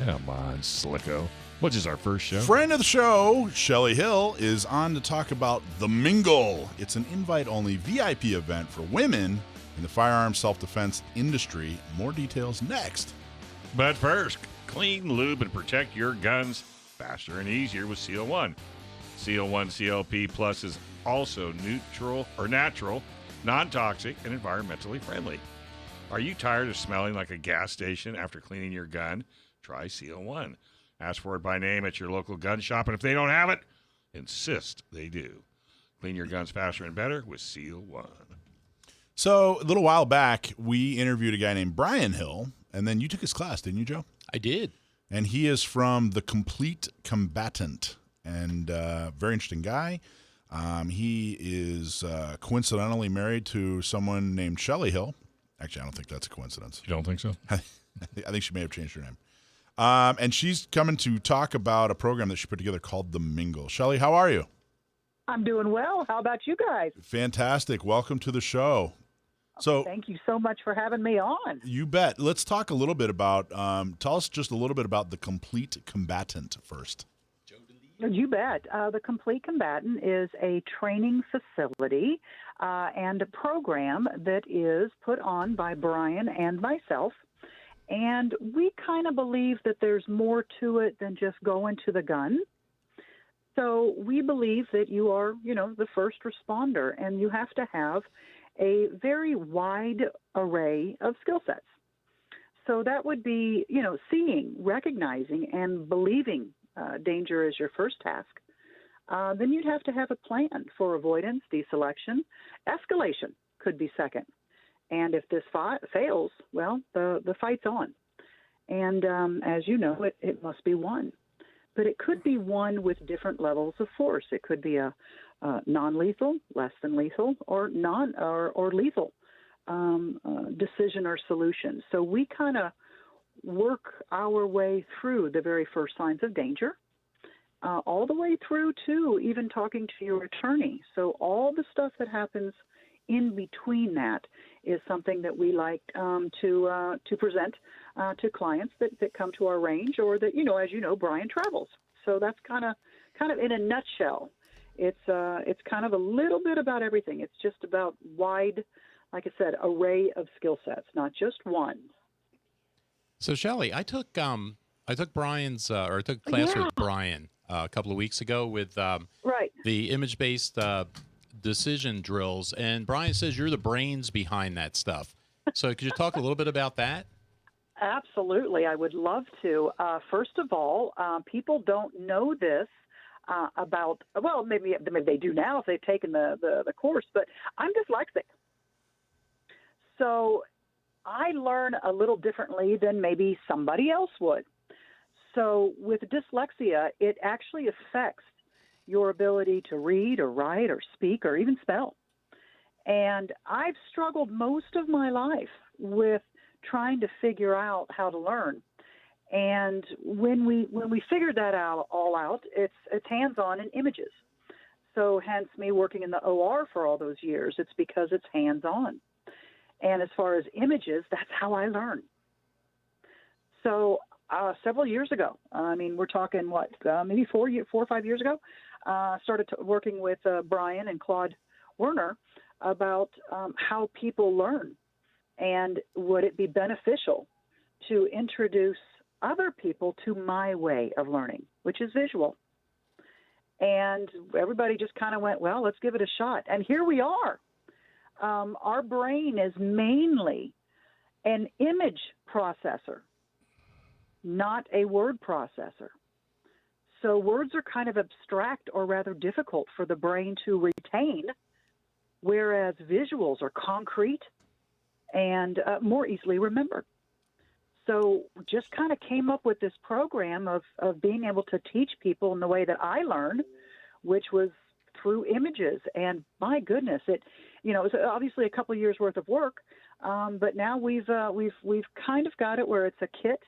Come on, Slicko. Which is our first show? Friend of the show, Shelly Hill, is on to talk about the Mingle. It's an invite-only VIP event for women in the firearms self-defense industry. More details next. But first, clean, lube, and protect your guns faster and easier with Seal One. Seal One CLP Plus is also natural, non-toxic, and environmentally friendly. Are you tired of smelling like a gas station after cleaning your gun? Try Seal One. Ask for it by name at your local gun shop, and if they don't have it, insist they do. Clean your guns faster and better with Seal One. So a little while back, we interviewed a guy named Brian Hill, and then you took his class, didn't you, Joe? I did. And he is from the Complete Combatant, and very interesting guy. He is coincidentally married to someone named Shelly Hill. Actually, I don't think that's a coincidence. You don't think so? I think she may have changed her name. And she's coming to talk about a program that she put together called The Mingle. Shelly, how are you? I'm doing well. How about you guys? Fantastic. Welcome to the show. So, thank you so much for having me on. You bet. Let's talk a little bit about, tell us just a little bit about the Complete Combatant first. You bet. The Complete Combatant is a training facility and a program that is put on by Brian and myself. And we kind of believe that there's more to it than just going to the gun. So we believe that you are, the first responder, and you have to have a very wide array of skill sets. So that would be, seeing, recognizing, and believing danger is your first task. Then you'd have to have a plan for avoidance, deselection. Escalation could be second. And if this fails, well, the fight's on. And as you know, it must be won. But it could be won with different levels of force. It could be a non-lethal, less than lethal, or lethal decision or solution. So we kind of work our way through the very first signs of danger, all the way through to even talking to your attorney. So all the stuff that happens in between that is something that we like to present to clients that come to our range, or that, as you know, Brian travels. So that's kind of in a nutshell. It's kind of a little bit about everything. It's just about wide, like I said, array of skill sets, not just one. So Shelly, I took Brian's I took class with Brian a couple of weeks ago with right. the image-based decision drills, and Brian says you're the brains behind that stuff. So could you talk a little bit about that? Absolutely, I would love to. First of all, people don't know this about. Well, maybe they do now if they've taken the course. But I'm dyslexic, so I learn a little differently than maybe somebody else would. So with dyslexia, it actually affects your ability to read or write or speak or even spell. And I've struggled most of my life with trying to figure out how to learn. And when we figured that all out, it's hands-on and images. So hence me working in the OR for all those years, it's because it's hands-on. And as far as images, that's how I learn. So several years ago, we're talking maybe 4 or 5 years ago, started working with Brian and Claude Werner about how people learn, and would it be beneficial to introduce other people to my way of learning, which is visual. And everybody just kind of went, well, let's give it a shot. And here we are. Our brain is mainly an image processor, not a word processor. So words are kind of abstract, or rather difficult for the brain to retain, whereas visuals are concrete and more easily remembered. So just kind of came up with this program of being able to teach people in the way that I learn, which was through images. And my goodness, it was obviously a couple of years worth of work, but now we've kind of got it where it's a kit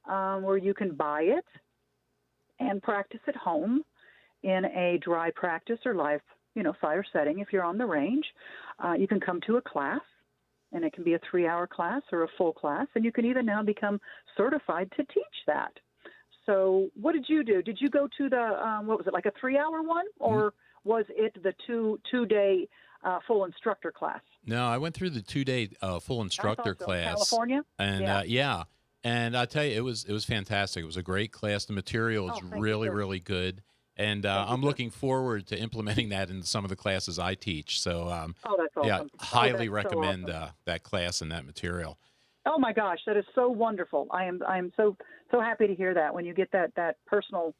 where you can buy it and practice at home in a dry practice or live, fire setting. If you're on the range, you can come to a class, and it can be a 3-hour class or a full class, and you can even now become certified to teach that. So what did you do? Did you go to the, what was it, like a 3-hour one? Or was it the two-day full instructor class? No, I went through the 2-day full instructor class. California? And yeah. And I tell you, it was fantastic. It was a great class. The material is really, really good. And I'm looking forward to implementing that in some of the classes I teach. So, that's awesome. yeah, highly that's recommend so awesome. that class and that material. Oh my gosh, that is so wonderful. I'm so happy to hear that when you get that personal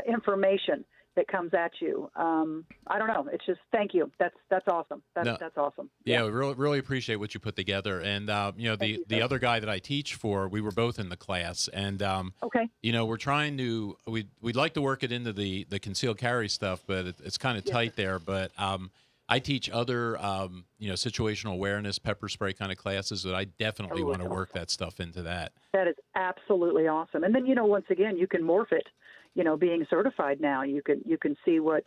information that comes at you. I don't know. It's just thank you. That's awesome. That's awesome. Yeah, we really appreciate what you put together. And the other guy that I teach for, we were both in the class. And okay. We're trying to we'd like to work it into the concealed carry stuff, but it's kind of tight there. But I teach other situational awareness, pepper spray kind of classes that I definitely want to work that stuff into that. That is absolutely awesome. And then once again, you can morph it. Being certified now, you can see what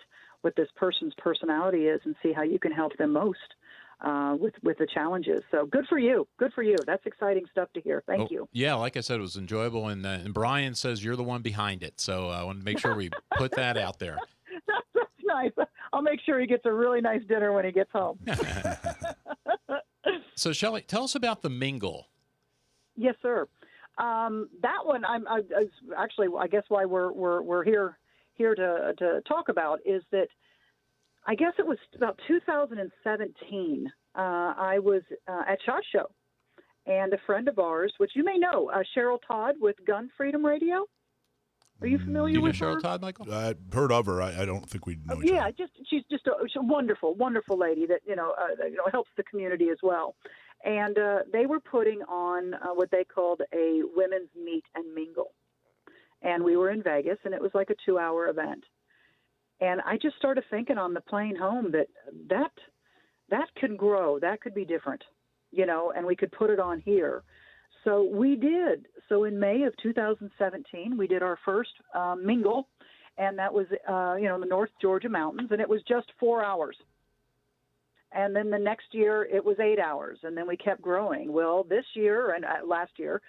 this person's personality is and see how you can help them most with the challenges. So good for you. Good for you. That's exciting stuff to hear. Thank you. Yeah, like I said, it was enjoyable. And Brian says you're the one behind it. So I want to make sure we put that out there. That's nice. I'll make sure he gets a really nice dinner when he gets home. So Shelly, tell us about the Mingle. Yes, sir. That one, I guess why we're here to talk about is that I guess it was about 2017. I was at SHOT Show, and a friend of ours, which you may know, Cheryl Todd with Gun Freedom Radio. Are you familiar with her? Cheryl Todd, Michael? I've heard of her. I don't think we know each other. She's just a wonderful, wonderful lady that helps the community as well. And they were putting on what they called a women's meet and mingle. And we were in Vegas, and it was like a 2-hour event. And I just started thinking on the plane home that could grow, that could be different, and we could put it on here. So we did. So in May of 2017, we did our first mingle, and that was, in the North Georgia mountains, and it was just 4 hours. And then the next year, it was 8 hours, and then we kept growing. Well, this year and last year,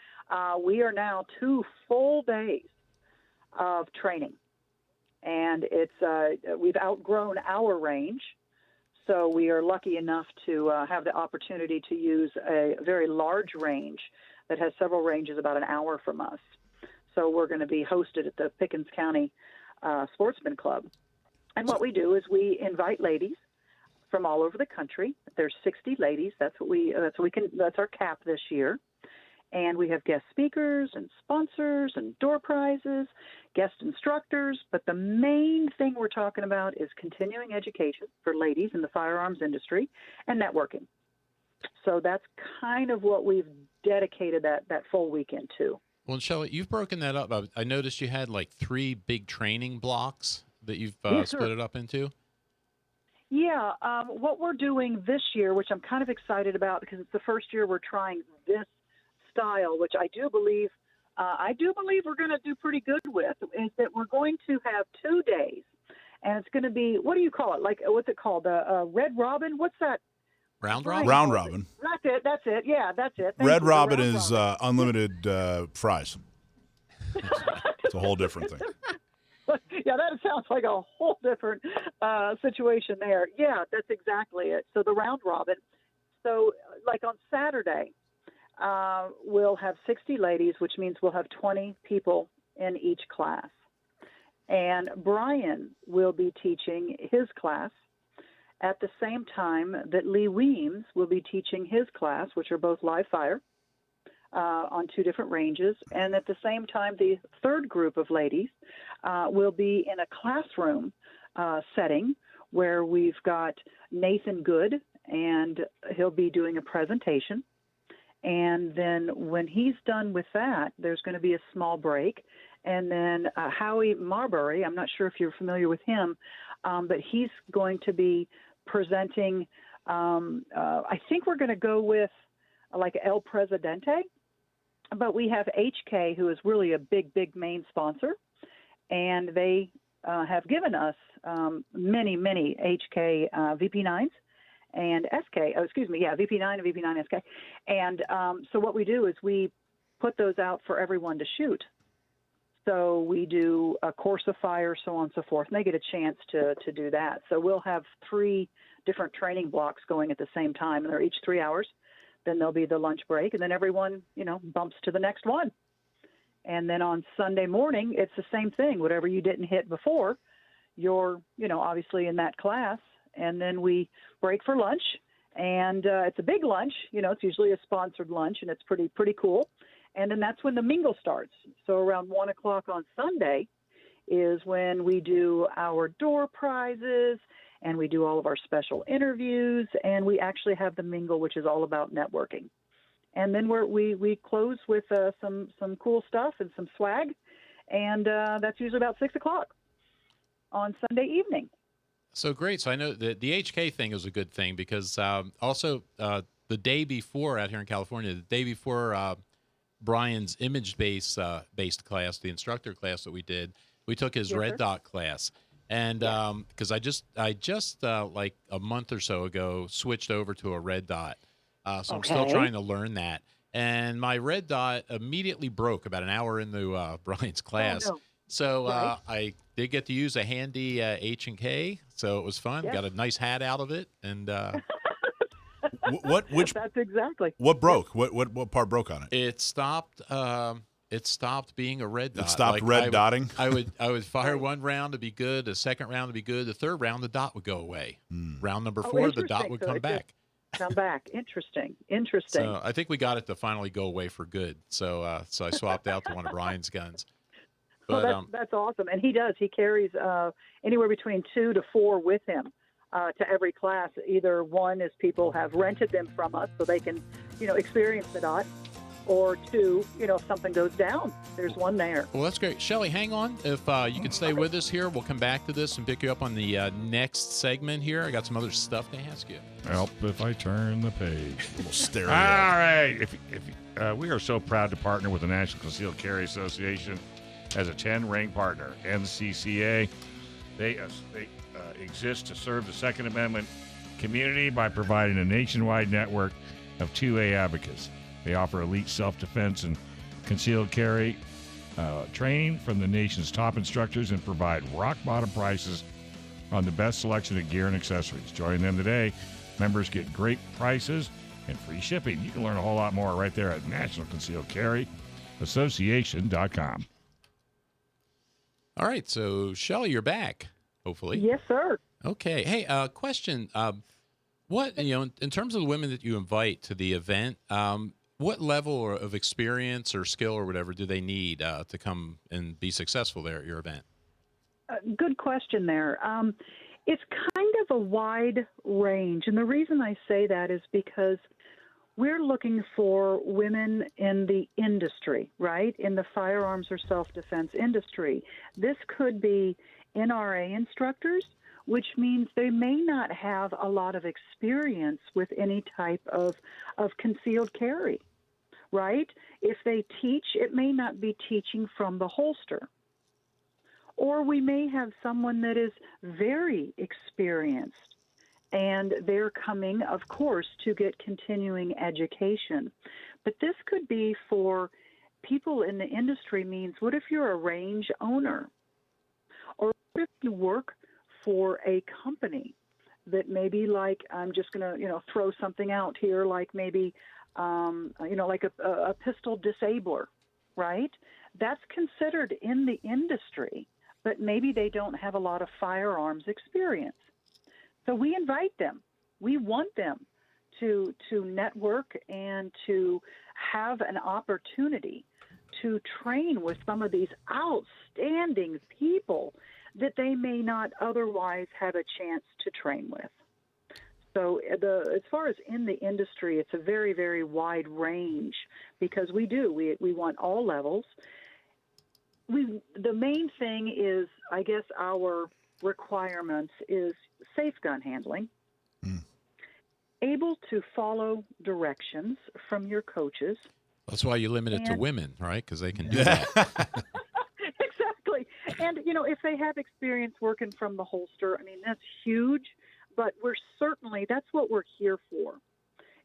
we are now 2 full days of training. And we've outgrown our range, so we are lucky enough to have the opportunity to use a very large range that has several ranges about an hour from us. So we're going to be hosted at the Pickens County Sportsman Club. And what we do is we invite ladies from all over the country. There's 60 ladies. That's our cap this year. And we have guest speakers and sponsors and door prizes, guest instructors. But the main thing we're talking about is continuing education for ladies in the firearms industry and networking. So that's kind of what we've dedicated that full weekend to. Well, Shelly, you've broken that up. I noticed you had like 3 big training blocks that you've split it up into. Yeah, what we're doing this year, which I'm kind of excited about because it's the first year we're trying this style, which I do believe we're going to do pretty good with, is that we're going to have 2 days, and it's going to be, what do you call it? Like, what's it called? Red Robin? What's that? Round Robin? Round Robin. That's it. Yeah, that's it. Red Robin is unlimited fries. It's a whole different thing. Yeah, that sounds like a whole different situation there. Yeah, that's exactly it. So the round robin. So like on Saturday, we'll have 60 ladies, which means we'll have 20 people in each class. And Brian will be teaching his class at the same time that Lee Weems will be teaching his class, which are both live fire, on 2 different ranges. And at the same time, the third group of ladies will be in a classroom setting where we've got Nathan Good, and he'll be doing a presentation. And then when he's done with that, there's going to be a small break. And then Howie Marbury, I'm not sure if you're familiar with him, but he's going to be presenting, I think we're going to go with like El Presidente. But we have HK, who is really a big, big main sponsor, and they have given us many, many HK VP9s and SK. VP9 and VP9 SK. And so what we do is we put those out for everyone to shoot. So we do a course of fire, so on and so forth, and they get a chance to do that. So we'll have 3 different training blocks going at the same time, and they're each 3 hours. Then there'll be the lunch break, and then everyone, bumps to the next one. And then on Sunday morning, it's the same thing. Whatever you didn't hit before, you're, obviously in that class. And then we break for lunch, and it's a big lunch. It's usually a sponsored lunch, and it's pretty cool. And then that's when the Mingle starts. So around 1 o'clock on Sunday is when we do our door prizes, and we do all of our special interviews, and we actually have the Mingle, which is all about networking. And then we close with some cool stuff and some swag, and that's usually about 6 o'clock on Sunday evening. So great. So I know the HK thing is a good thing because also the day before out here in California, the day before Brian's image-based class, the instructor class that we did, we took his red dot class. And because I just like a month or so ago switched over to a red dot. So I'm still trying to learn that. And my red dot immediately broke about an hour into Brian's class. Oh, no. So I did get to use a handy H&K, so it was fun. Yes. Got a nice hat out of it. And That's exactly. What broke? What part broke on it? it stopped being a red dot. It stopped dotting? I would fire one round to be good, a second round to be good, the third round the dot would go away. Round number 4, the dot would come back. Come back. Interesting. So I think we got it to finally go away for good. So I swapped out to one of Brian's guns. But that's awesome. And he carries anywhere between 2 to 4 with him to every class. Either one is people have rented them from us so they can, experience the dot, or 2, if something goes down, there's one there. Well, that's great. Shelly, hang on. If you can stay with us here, we'll come back to this and pick you up on the next segment here. I got some other stuff to ask you. Help if I turn the page. A little stereo. All right. We are so proud to partner with the National Concealed Carry Association as a 10-ring partner, NCCA. They exist to serve the Second Amendment community by providing a nationwide network of 2A advocates. They offer elite self-defense and concealed carry training from the nation's top instructors and provide rock-bottom prices on the best selection of gear and accessories. Join them today. Members get great prices and free shipping. You can learn a whole lot more right there at National Concealed Carry Association.com. All right, so Shelly, you're back, hopefully. Yes, sir. Okay. Hey, question. What, in terms of the women that you invite to the event, what level of experience or skill or whatever do they need to come and be successful there at your event? Good question there. It's kind of a wide range. And the reason I say that is because we're looking for women in the industry, right? In the firearms or self-defense industry. This could be NRA instructors, which means they may not have a lot of experience with any type of concealed carry, right? If they teach, it may not be teaching from the holster. Or we may have someone that is very experienced, and they're coming, of course, to get continuing education. But this could be for people in the industry means, what if you're a range owner? Or what if you work for a company that maybe, like, I'm just going to, throw something out here, like maybe, like a pistol disabler, right? That's considered in the industry, but maybe they don't have a lot of firearms experience. So we invite them. We want them to network and to have an opportunity to train with some of these outstanding people that they may not otherwise have a chance to train with. So as far as in the industry, it's a very, very wide range because we want all levels. The main thing is, I guess, our requirements is safe gun handling, able to follow directions from your coaches. That's why you limit it to women, right? Because they can do that. Exactly. And, if they have experience working from the holster, I mean, that's huge. But that's what we're here for,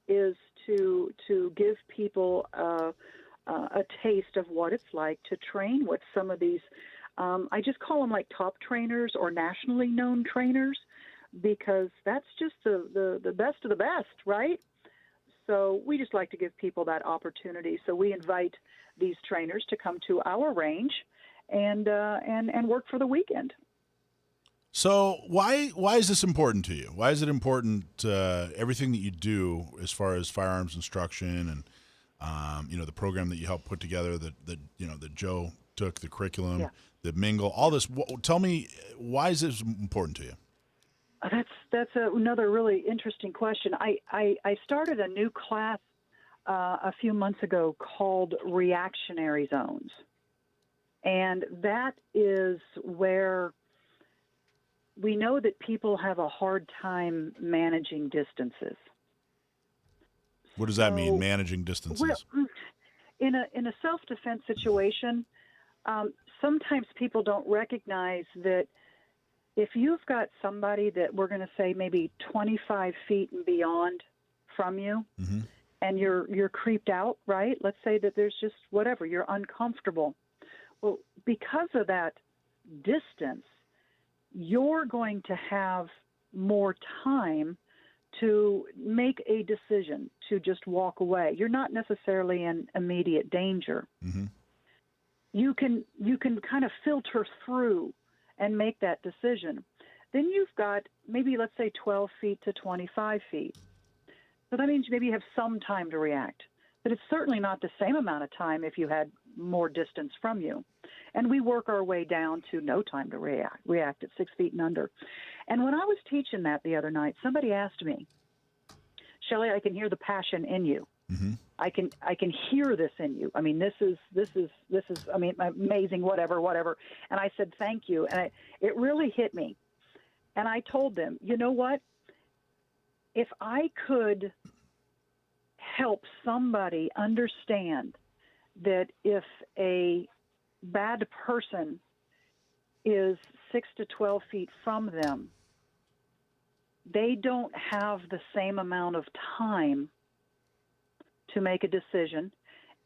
is to give people a taste of what it's like to train with some of these. I just call them like top trainers or nationally known trainers, because that's just the best of the best, right? So we just like to give people that opportunity. So we invite these trainers to come to our range and work for the weekend. So why is this important to you? Why is it important, everything that you do as far as firearms instruction and the program that you helped put together, that Joe took, the curriculum, the Mingle, all this? Tell me, why is this important to you? That's another really interesting question. I started a new class a few months ago called Reactionary Zones, and that is where we know that people have a hard time managing distances. What does that mean, managing distances? Well, in a self-defense situation, sometimes people don't recognize that if you've got somebody that we're going to say maybe 25 feet and beyond from you, mm-hmm. and you're creeped out, right? Let's say that there's just whatever, you're uncomfortable. Well, because of that distance, you're going to have more time to make a decision to just walk away. You're not necessarily in immediate danger. Mm-hmm. You can kind of filter through and make that decision. Then you've got maybe, let's say, 12 feet to 25 feet. So that means maybe you have some time to react. But it's certainly not the same amount of time if you had more distance from you. And we work our way down to no time to react at 6 feet and under. And when I was teaching that the other night, somebody asked me, Shelly, I can hear the passion in you. Mm-hmm. I can hear this in you. I mean, this is I mean, amazing, whatever. And I said, thank you. And it really hit me. And I told them, you know what? If I could help somebody understand that if a bad person is 6 to 12 feet from them, they don't have the same amount of time to make a decision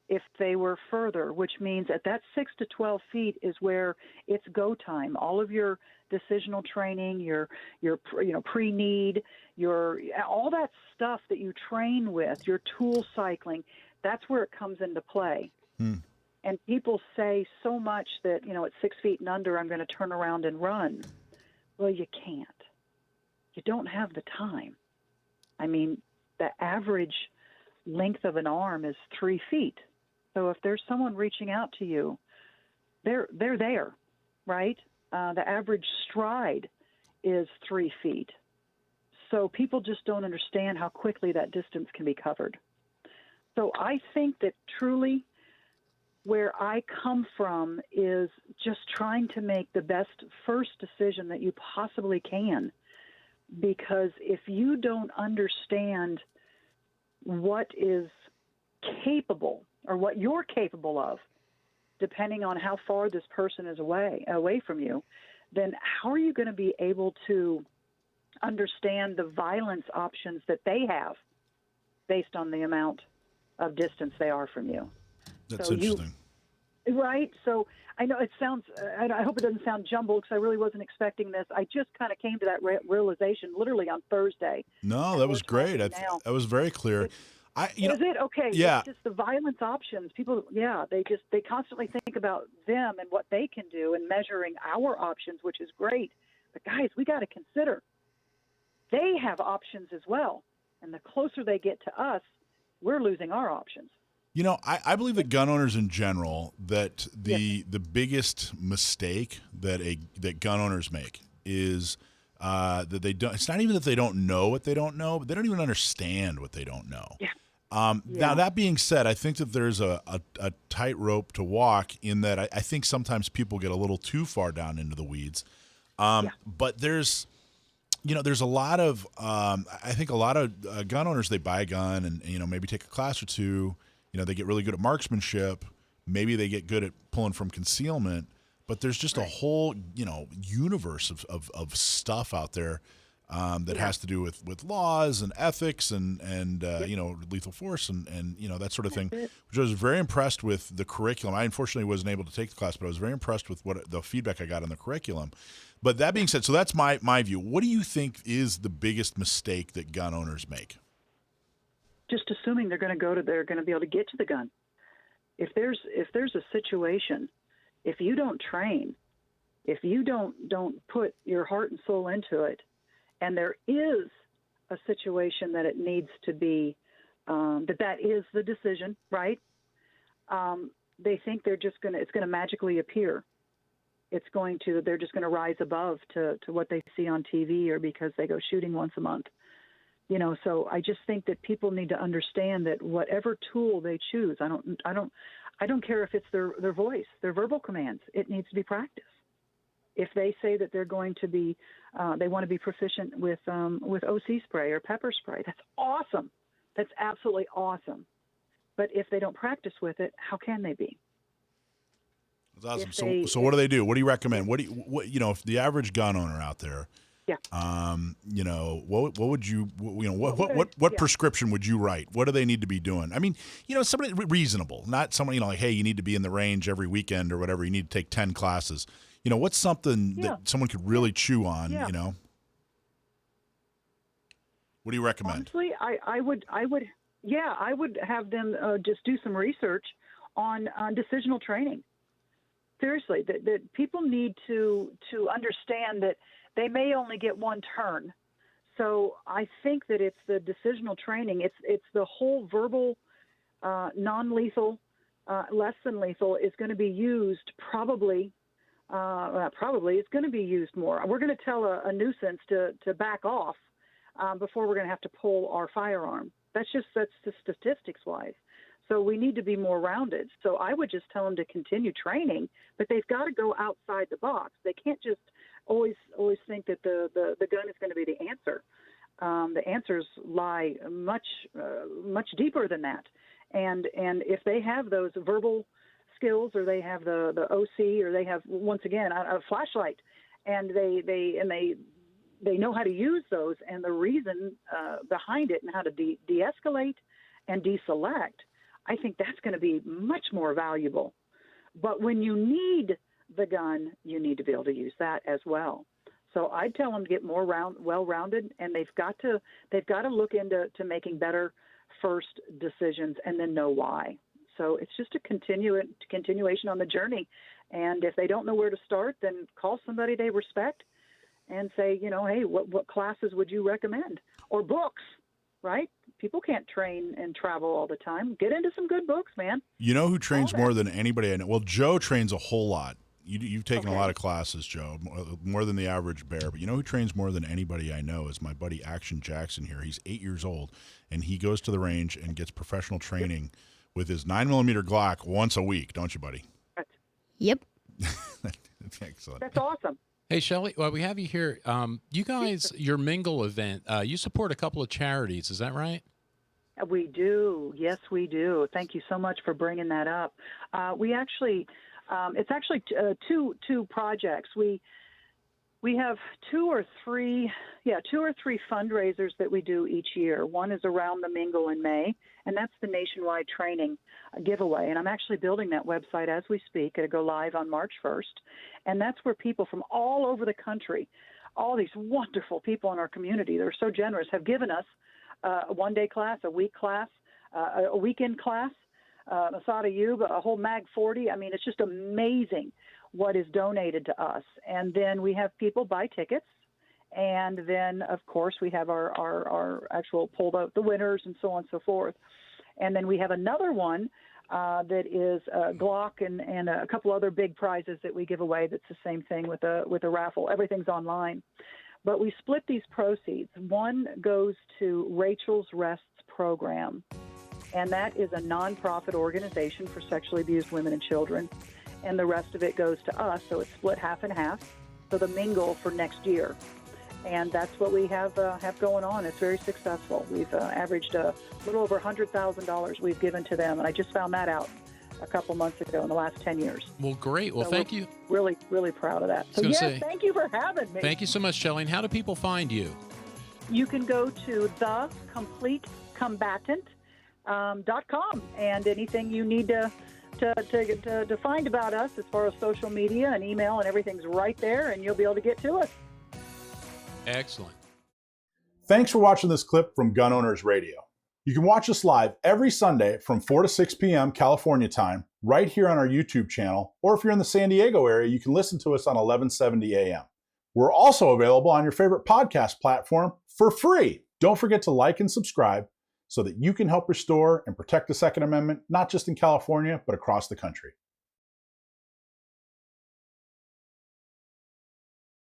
if they were further, which means at that 6 to 12 feet is where it's go time. All of your decisional training, your pre-need, all that stuff that you train with, your tool cycling, that's where it comes into play. And people say so much that, at 6 feet and under, I'm going to turn around and run. Well, you can't. You don't have the time. I mean, the average length of an arm is 3 feet. So if there's someone reaching out to you, they're there, right? The average stride is 3 feet. So people just don't understand how quickly that distance can be covered. So I think that truly where I come from is just trying to make the best first decision that you possibly can. Because if you don't understand what is capable or what you're capable of, depending on how far this person is away from you, then how are you going to be able to understand the violence options that they have based on the amount of distance they are from you? That's interesting. Right? So I know it sounds, I hope it doesn't sound jumbled because I really wasn't expecting this. I just kind of came to that realization literally on Thursday. No, that was great. That was very clear. Is it? Okay. Yeah. It's just the violence options. People, they constantly think about them and what they can do and measuring our options, which is great. But guys, we got to consider they have options as well. And the closer they get to us, we're losing our options. I believe that gun owners in general, that the biggest mistake that gun owners make is that they don't. It's not even that they don't know what they don't know, but they don't even understand what they don't know. Yeah. Now, that being said, I think that there's a tightrope to walk in that I think sometimes people get a little too far down into the weeds. But there's a lot of I think a lot of gun owners, they buy a gun and maybe take a class or two. They get really good at marksmanship. Maybe they get good at pulling from concealment. But there's just a whole universe of stuff out there that has to do with laws and ethics and lethal force and that sort of thing, which I was very impressed with the curriculum. I unfortunately wasn't able to take the class, but I was very impressed with what the feedback I got on the curriculum. But that being said, so that's my view. What do you think is the biggest mistake that gun owners make? Just assuming they're going to be able to get to the gun. If there's a situation, if you don't train, if you don't put your heart and soul into it, and there is a situation that it needs to be, that is the decision, right? They think it's going to magically appear. They're just going to rise above to what they see on TV or because they go shooting once a month. So I just think that people need to understand that whatever tool they choose, I don't care if it's their voice, their verbal commands, it needs to be practiced. If they say that they're going to be, they want to be proficient with OC spray or pepper spray, that's awesome. That's absolutely awesome. But if they don't practice with it, how can they be? That's awesome. So what do they do? What do you recommend? If the average gun owner out there, what would you, what prescription would you write? What do they need to be doing? I mean, somebody reasonable, not someone, like, hey, you need to be in the range every weekend or whatever. You need to take 10 classes. What's something that someone could really chew on, What do you recommend? Honestly, I would have them just do some research on decisional training. Seriously, that people need to understand that they may only get one turn. So I think that it's the decisional training. It's the whole verbal, non-lethal, less than lethal is going to be used probably it's going to be used more. We're going to tell a nuisance to back off before we're going to have to pull our firearm. That's just statistics-wise. So we need to be more rounded. So I would just tell them to continue training, but they've got to go outside the box. They can't just always think that the gun is going to be the answer. The answers lie much deeper than that. And if they have those verbal skills, or they have the OC, or they have, once again, a flashlight, and they know how to use those and the reason behind it and how to de-escalate and deselect, I think that's going to be much more valuable. But when you need the gun, you need to be able to use that as well. So I'd tell them to get more well-rounded, and they've got to look into making better first decisions and then know why. So it's just a continuation on the journey. And if they don't know where to start, then call somebody they respect and say, hey, what classes would you recommend? Or books, right? People can't train and travel all the time. Get into some good books, man. You know who trains more than anybody I know? Well, Joe trains a whole lot. You've taken a lot of classes, Joe, more than the average bear. But who trains more than anybody I know is my buddy Action Jackson here. He's 8 years old, and he goes to the range and gets professional training with his 9mm Glock once a week. Don't you, buddy? Yep. Excellent. That's awesome. Hey, Shelly, well, we have you here. You guys, your Mingle event, you support a couple of charities. Is that right? We do. Yes, we do. Thank you so much for bringing that up. We actually, it's actually two projects. We have two or three fundraisers that we do each year. One is around the Mingle in May, and that's the nationwide training giveaway. And I'm actually building that website as we speak. It'll go live on March 1st. And that's where people from all over the country, all these wonderful people in our community that are so generous, have given us a one-day class, a week class, a weekend class, Masada Yub, a whole Mag 40. I mean, it's just amazing what is donated to us. And then we have people buy tickets. And then, of course, we have our actual pulled out the winners and so on and so forth. And then we have another one that is Glock and a couple other big prizes that we give away. That's the same thing with a raffle. Everything's online. But we split these proceeds. One goes to Rachel's Rests program, and that is a nonprofit organization for sexually abused women and children. And the rest of it goes to us, so it's split half and half. So the Mingle for next year. And that's what we have going on. It's very successful. We've averaged a little over $100,000 we've given to them, and I just found that out a couple months ago in the last 10 years. Well, great. Well, thank you. Really, really proud of that. So, yes, thank you for having me. Thank you so much, Shelly. And how do people find you? you can go to thecompletecombatant.com, and anything you need to find about us as far as social media and email and everything's right there, and you'll be able to get to us. Excellent. Thanks for watching this clip from Gun Owners Radio. You can watch us live every Sunday from 4 to 6 p.m. California time, right here on our YouTube channel, or if you're in the San Diego area, you can listen to us on 1170 a.m. We're also available on your favorite podcast platform for free. Don't forget to like and subscribe so that you can help restore and protect the Second Amendment, not just in California, but across the country.